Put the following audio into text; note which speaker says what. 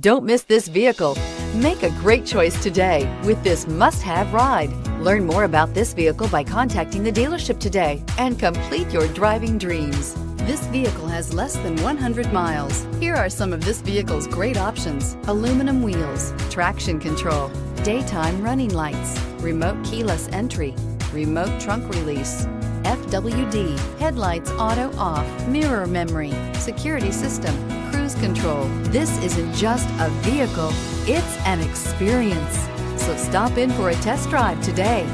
Speaker 1: Don't miss this vehicle. Make a great choice today with this must-have ride. Learn more about this vehicle by contacting the dealership today and complete your driving dreams. This vehicle has less than 100 miles. Here are some of this vehicle's great options: aluminum wheels, traction control, daytime running lights, remote keyless entry, remote trunk release, FWD, headlights auto off, mirror memory, security system, cruise control. This isn't just a vehicle, it's an experience. So stop in for a test drive today.